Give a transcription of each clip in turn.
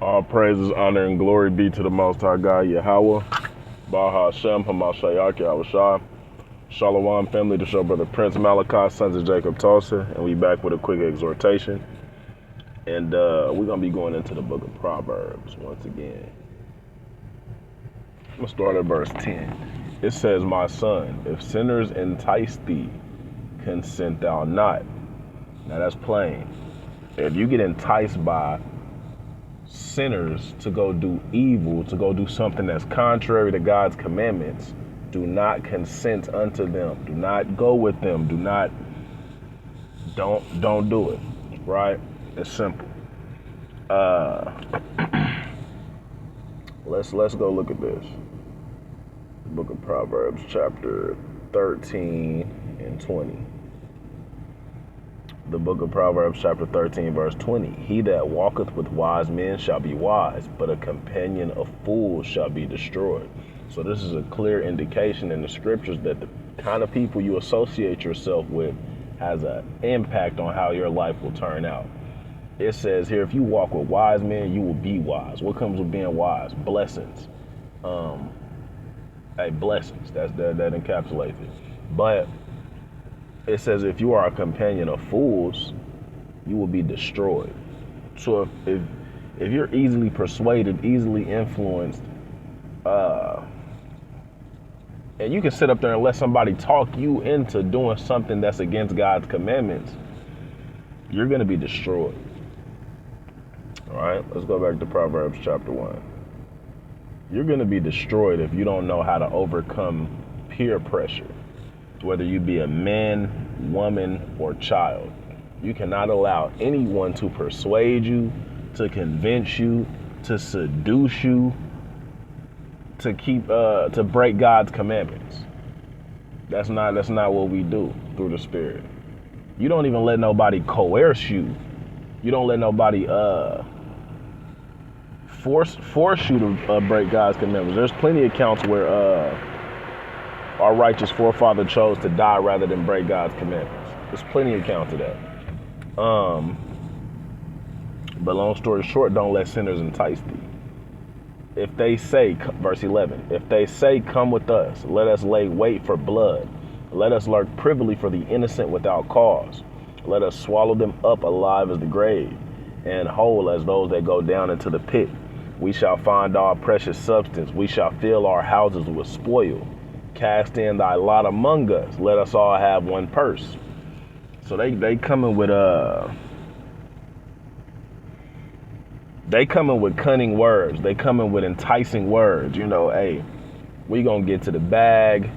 All praises, honor, and glory be to the Most High God, Yahweh, Baha Hashem, Hamashayach, Yahushua. Shalom, family, to show brother Prince Malachi, sons of Jacob Tulsa, and we back with a quick exhortation. And we're going to be going into the book of Proverbs once again. I'm going to start at verse 10. It says, "My son, if sinners entice thee, consent thou not." Now that's plain. If you get enticed by sinners to go do evil, to go do something that's contrary to God's commandments, do not consent unto them. Do not go with them. Don't do it. Right? It's simple. Let's go look at this. The book of Proverbs, chapter 13 and 20. The book of Proverbs, chapter 13, verse 20. "He that walketh with wise men shall be wise, but a companion of fools shall be destroyed." So this is a clear indication in the scriptures that the kind of people you associate yourself with has an impact on how your life will turn out. It says here, if you walk with wise men, you will be wise. What comes with being wise? Blessings. Blessings. That encapsulates it. But it says if you are a companion of fools, you will be destroyed. So if you're easily persuaded, easily influenced, and you can sit up there and let somebody talk you into doing something that's against God's commandments, you're going to be destroyed. All right, let's go back to Proverbs chapter 1. You're going to be destroyed if you don't know how to overcome peer pressure, whether you be a man, woman, or child. You cannot allow anyone to persuade you, to convince you, to seduce you, to break God's commandments. That's not what we do through the Spirit. You don't even let nobody coerce you. You don't let nobody force you to break God's commandments. There's plenty of accounts where our righteous forefather chose to die rather than break God's commandments. There's plenty of accounts of that. But long story short, don't let sinners entice thee. If they say, verse 11, "If they say, come with us, let us lay wait for blood. Let us lurk privily for the innocent without cause. Let us swallow them up alive as the grave, and whole as those that go down into the pit. We shall find our precious substance. We shall fill our houses with spoil. Cast in thy lot among us. Let us all have one purse." So they coming with cunning words. They coming with enticing words. You know, hey, we gonna get to the bag.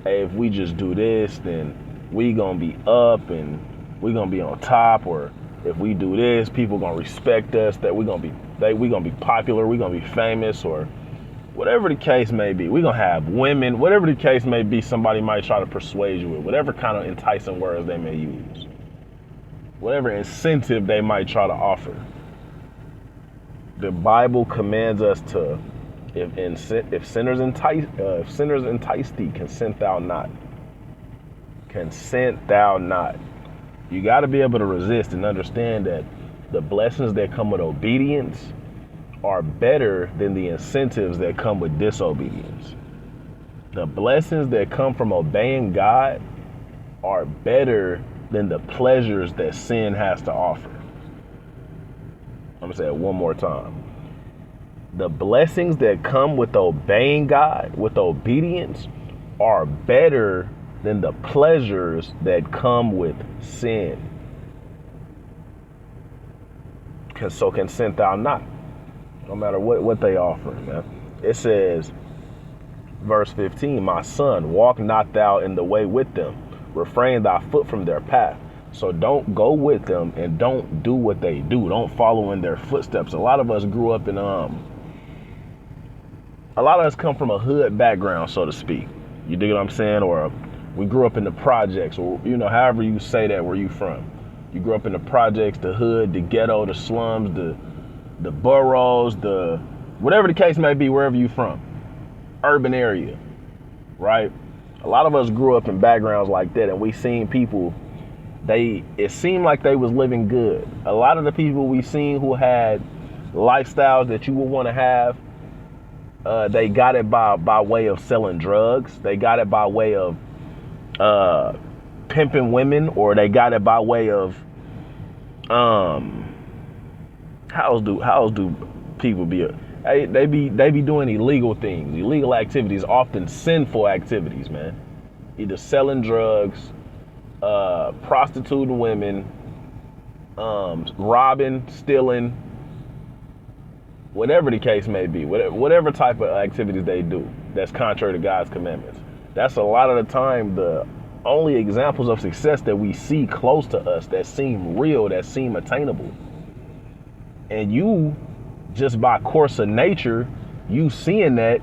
Hey, if we just do this, then we gonna be up and we gonna be on top. Or if we do this, people gonna respect us. That we gonna be popular. We gonna be famous, or whatever the case may be. We gonna have women. Whatever the case may be, somebody might try to persuade you with whatever kind of enticing words they may use, whatever incentive they might try to offer. The Bible commands us to, if sinners entice thee, consent thou not. Consent thou not. You got to be able to resist and understand that the blessings that come with obedience are better than the incentives that come with disobedience. The blessings that come from obeying God are better than the pleasures that sin has to offer. I'm going to say it one more time. The blessings that come with obeying God, with obedience, are better than the pleasures that come with sin. So consent thou not, no matter what they offer, man. It says, verse 15, "My son, walk not thou in the way with them. Refrain thy foot from their path." So don't go with them and don't do what they do. Don't follow in their footsteps. A lot of us grew up in, a lot of us come from a hood background, so to speak. You dig what I'm saying? Or we grew up in the projects, or, you know, however you say that, where you from. You grew up in the projects, the hood, the ghetto, the slums, the boroughs, whatever the case may be, wherever you from. Urban area, right? A lot of us grew up in backgrounds like that, and we seen people, it seemed like they was living good. A lot of the people we seen who had lifestyles that you would want to have. They got it by way of selling drugs. They got it by way of pimping women, or they got it by way of how else do people be? They be doing illegal things, illegal activities, often sinful activities, man. Either selling drugs, prostituting women, robbing, stealing, whatever the case may be, whatever type of activities they do that's contrary to God's commandments. That's a lot of the time the only examples of success that we see close to us, that seem real, that seem attainable. And you, just by course of nature, you seeing that,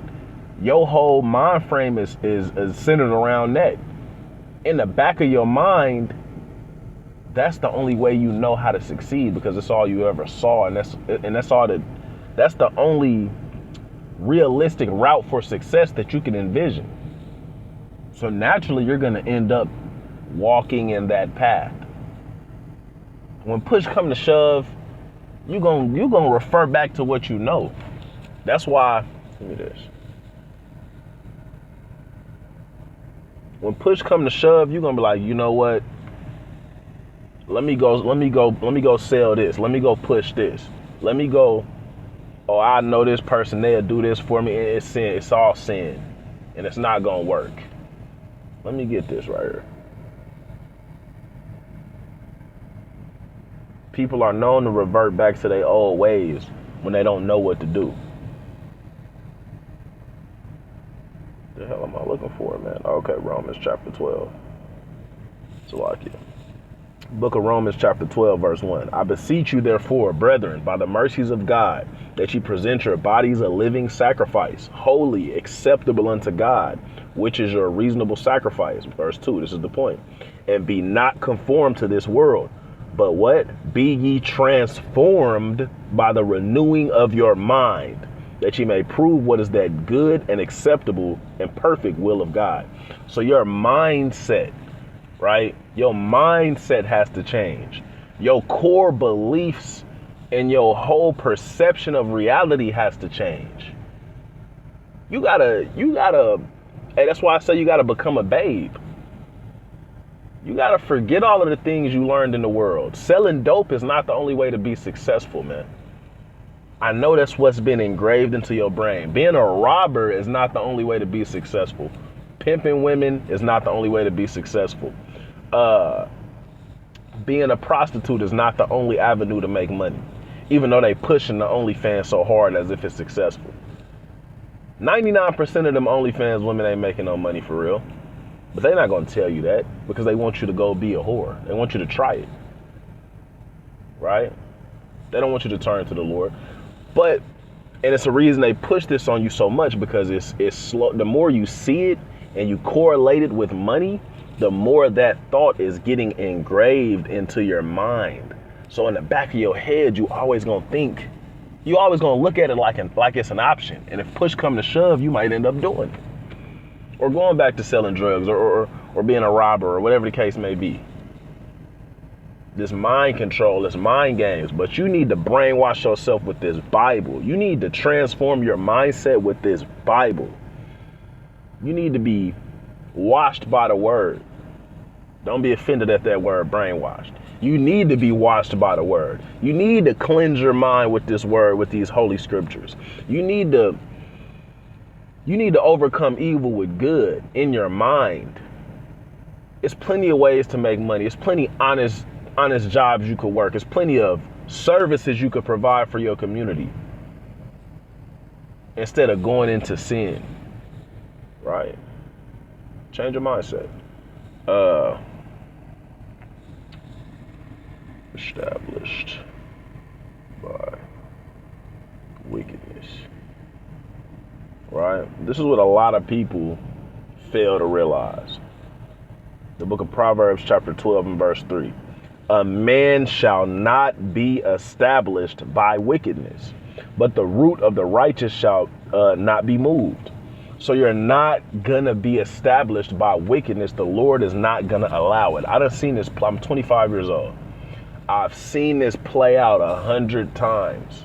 your whole mind frame is centered around that. In the back of your mind, that's the only way you know how to succeed, because it's all you ever saw, and that's the only realistic route for success that you can envision. So naturally, you're going to end up walking in that path. When push come to shove, you're gonna refer back to what you know. That's why, give me this. When push come to shove, you're gonna be like, you know what? Let me go sell this. Let me go push this. Let me go. Oh, I know this person, they'll do this for me, and it's sin. It's all sin, and it's not gonna work. Let me get this right here. People are known to revert back to their old ways when they don't know what to do. The hell am I looking for, man? Okay, Romans chapter 12. Salakia. Book of Romans chapter 12, verse 1. I beseech you, therefore, brethren, by the mercies of God, that ye present your bodies a living sacrifice, holy, acceptable unto God, which is your reasonable sacrifice. Verse 2, this is the point. And be not conformed to this world, but what? Be ye transformed by the renewing of your mind, that ye may prove what is that good and acceptable and perfect will of God. So your mindset, right? Your mindset has to change. Your core beliefs and your whole perception of reality has to change. You gotta, hey, that's why I say you gotta become a babe. You gotta forget all of the things you learned in the world. Selling dope is not the only way to be successful, man. I know that's what's been engraved into your brain. Being a robber is not the only way to be successful. Pimping women is not the only way to be successful. Being a prostitute is not the only avenue to make money, even though they pushing the OnlyFans so hard as if it's successful. 99% of them OnlyFans women ain't making no money for real, but they're not going to tell you that because they want you to go be a whore. They want you to try it, right? They don't want you to turn to the Lord. But, and it's a reason they push this on you so much, because it's slow. The more you see it and you correlate it with money, the more that thought is getting engraved into your mind. So in the back of your head, you always gonna look at it like it's an option. And if push come to shove, you might end up doing it, or going back to selling drugs, or being a robber, or whatever the case may be. This mind control, this mind games. But you need to brainwash yourself with this Bible. You need to transform your mindset with this Bible. You need to be washed by the word. Don't be offended at that word, brainwashed. You need to be washed by the word. You need to cleanse your mind with this word, with these holy scriptures. You need to overcome evil with good in your mind. It's plenty of ways to make money. It's plenty honest jobs you could work. There's plenty of services you could provide for your community instead of going into sin, right? Change your mindset. Established by wickedness, right? This is what a lot of people fail to realize. The book of Proverbs chapter 12 and verse 3. A man shall not be established by wickedness, but the root of the righteous shall not be moved. So you're not gonna be established by wickedness. The Lord is not gonna allow it. I done seen this. I'm 25 years old. I've seen this play out 100 times.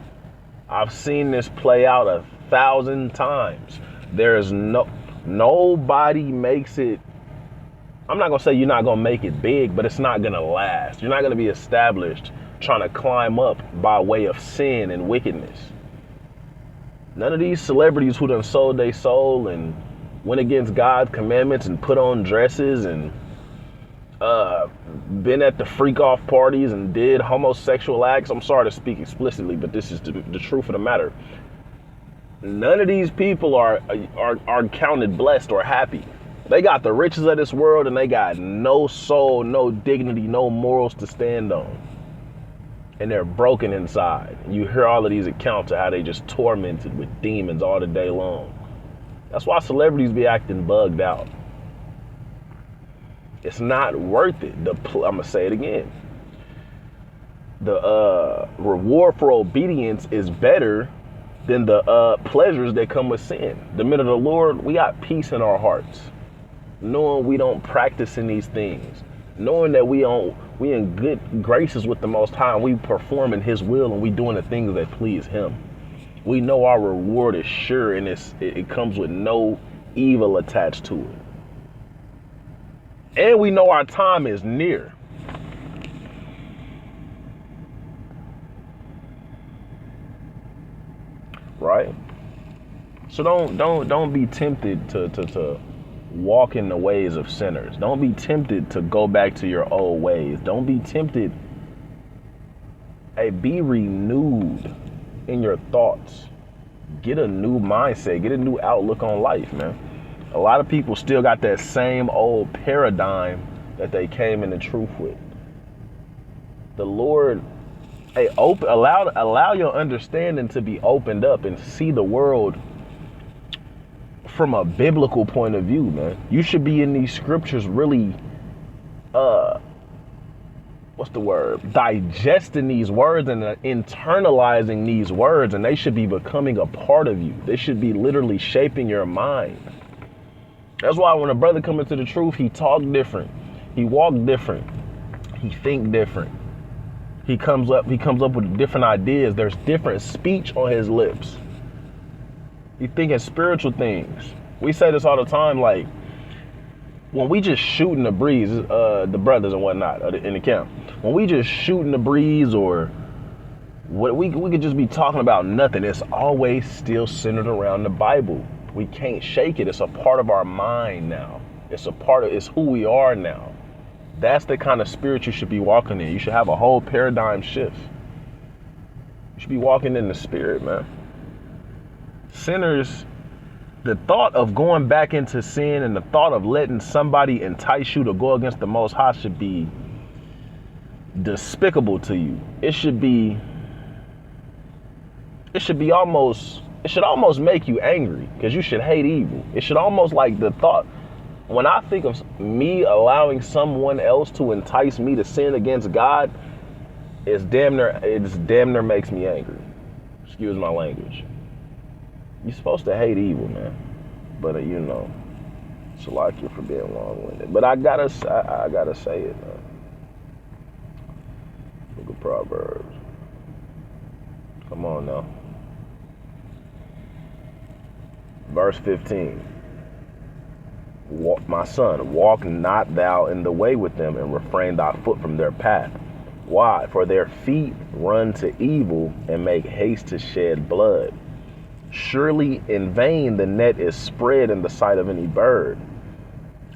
I've seen this play out 1,000 times. There's nobody makes it. I'm not gonna say you're not gonna make it big, but it's not gonna last. You're not gonna be established trying to climb up by way of sin and wickedness. None of these celebrities who done sold their soul and went against God's commandments and put on dresses and been at the freak off parties and did homosexual acts. I'm sorry to speak explicitly, but this is the truth of the matter. None of these people are counted blessed or happy. They got the riches of this world and they got no soul, no dignity, no morals to stand on. And they're broken inside. You hear all of these accounts of how they just tormented with demons all the day long. That's why celebrities be acting bugged out. It's not worth it. I'm gonna say it again. The reward for obedience is better than the pleasures that come with sin. The minute of the Lord, we got peace in our hearts, knowing we don't practice in these things, knowing that we in good graces with the Most High, and we performing His will and we doing the things that please Him. We know our reward is sure, and it comes with no evil attached to it. And we know our time is near. Right? So don't be tempted to walk in the ways of sinners. Don't be tempted to go back to your old ways. Don't be tempted. Hey, be renewed in your thoughts. Get a new mindset. Get a new outlook on life, man. A lot of people still got that same old paradigm that they came in the truth with. The Lord, hey, allow your understanding to be opened up and see the world from a biblical point of view, man. You should be in these scriptures really, digesting these words and internalizing these words, and they should be becoming a part of you. They should be literally shaping your mind. That's why when a brother comes into the truth, he talk different, he walk different, he think different. He comes up with different ideas. There's different speech on his lips. He thinking spiritual things. We say this all the time, like when we just shooting the breeze, the brothers and whatnot in the camp. When we just shooting the breeze, or what we could just be talking about nothing. It's always still centered around the Bible. We can't shake it. It's a part of our mind now. It's who we are now. That's the kind of spirit you should be walking in. You should have a whole paradigm shift. You should be walking in the spirit, man. Sinners, the thought of going back into sin and the thought of letting somebody entice you to go against the Most High should be despicable to you. It should almost make you angry, because you should hate evil. It should almost, like, the thought, when I think of me allowing someone else to entice me to sin against God, it damn near makes me angry. Excuse my language. You're supposed to hate evil, man. But it's like you for being long-winded. But I gotta say it, man. Look at Proverbs. Come on now. Verse 15. My son, walk not thou in the way with them, and refrain thy foot from their path. Why? For their feet run to evil and make haste to shed blood. Surely in vain the net is spread in the sight of any bird,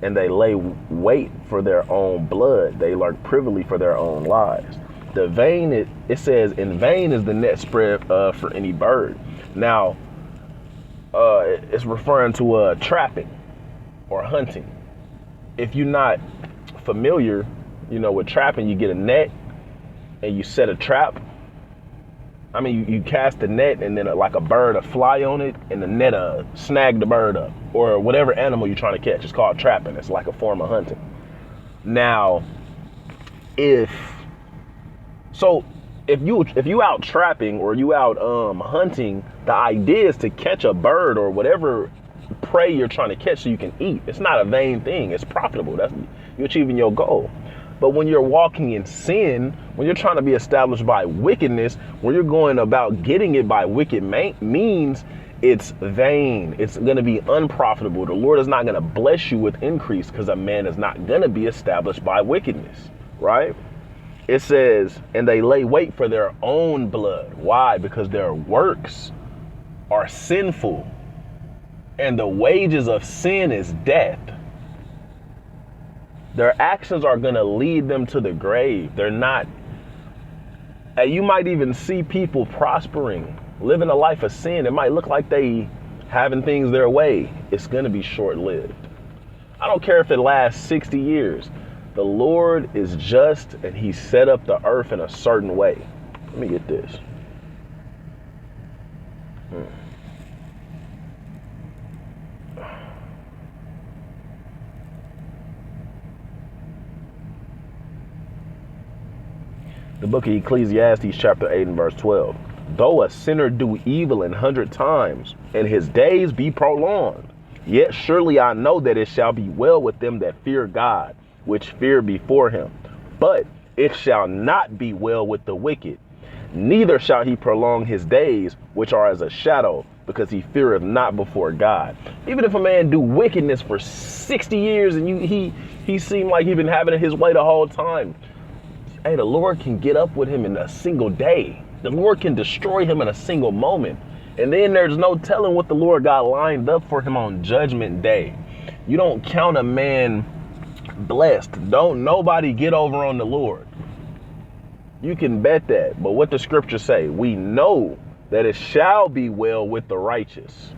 and they lay wait for their own blood. They lurk privily for their own lives. It says, in vain is the net spread for any bird. Now, it's referring to trapping or hunting. If you're not familiar, with trapping, you get a net and you set a trap. I mean, you cast the net, and then like a bird will fly on it, and the net snag the bird up, or whatever animal you're trying to catch. It's called trapping. It's like a form of hunting. Now, if you out trapping or you out hunting, the idea is to catch a bird or whatever prey you're trying to catch so you can eat. It's not a vain thing. It's profitable. You're achieving your goal. But when you're walking in sin, when you're trying to be established by wickedness, when you're going about getting it by wicked means, it's vain. It's going to be unprofitable. The Lord is not going to bless you with increase because a man is not going to be established by wickedness, right? It says, and they lay wait for their own blood. Why? Because their works are sinful, and the wages of sin is death. Their actions are going to lead them to the grave. They're not. You might even see people prospering, living a life of sin. It might look like they having things their way. It's going to be short-lived. I don't care if it lasts 60 years. The Lord is just, and he set up the earth in a certain way. Let me get this. The book of Ecclesiastes chapter 8 and verse 12. Though a sinner do evil 100 times, and his days be prolonged, yet surely I know that it shall be well with them that fear God, which fear before him. But it shall not be well with the wicked, neither shall he prolong his days, which are as a shadow, because he feareth not before God. Even if a man do wickedness for 60 years and he seemed like he been having it his way the whole time, hey, the Lord can get up with him in a single day. The Lord can destroy him in a single moment. And then there's no telling what the Lord got lined up for him on Judgment Day. You don't count a man blessed. Don't nobody get over on the Lord. You can bet that. But what the scriptures say, we know that it shall be well with the righteous.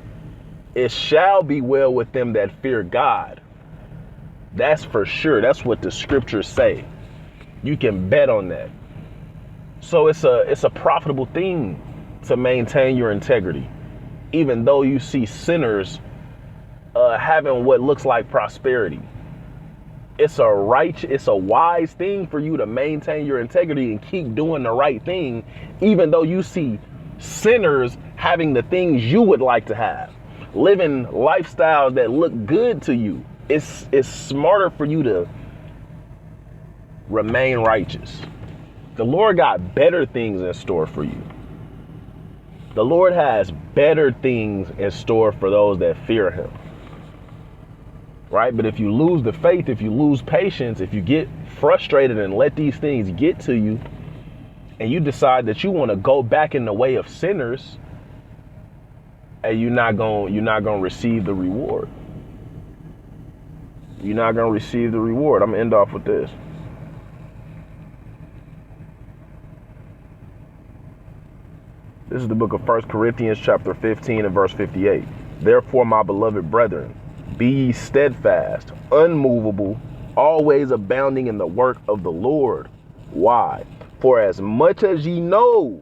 It shall be well with them that fear God. That's for sure. That's what the scriptures say. You can bet on that. So it's a profitable thing to maintain your integrity, even though you see sinners having what looks like prosperity. It's a wise thing for you to maintain your integrity and keep doing the right thing, even though you see sinners having the things you would like to have, living lifestyles that look good to you. It's smarter for you to remain righteous. The Lord got better things in store for you. The Lord has better things in store for those that fear him. Right? But if you lose the faith, if you lose patience, if you get frustrated and let these things get to you, and you decide that you want to go back in the way of sinners, and you're not gonna receive the reward. You're not gonna receive the reward. I'm gonna end off with this. This is the book of 1 Corinthians chapter 15 and verse 58. Therefore, my beloved brethren, be ye steadfast, unmovable, always abounding in the work of the Lord. Why? For as much as ye know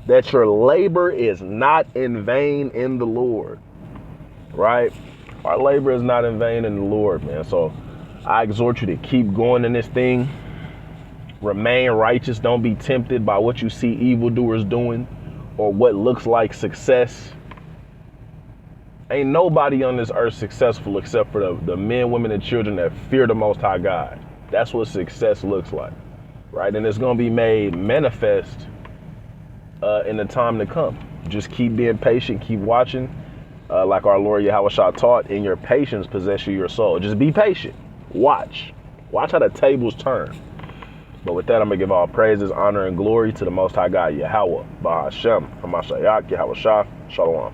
that your labor is not in vain in the Lord. Right? Our labor is not in vain in the Lord, man. So I exhort you to keep going in this thing. Remain righteous. Don't be tempted by what you see evildoers doing or what looks like success. Ain't nobody on this earth successful except for the men, women, and children that fear the Most High God. That's what success looks like, right? And it's going to be made manifest in the time to come. Just keep being patient, keep watching. Like our Lord Yahushua taught, in your patience possess your soul. Just be patient. Watch how the tables turn. But with that, I'm going to give all praises, honor, and glory to the Most High God, Yahweh, Bahashem, Hamashiach, Yahushua, Shalom.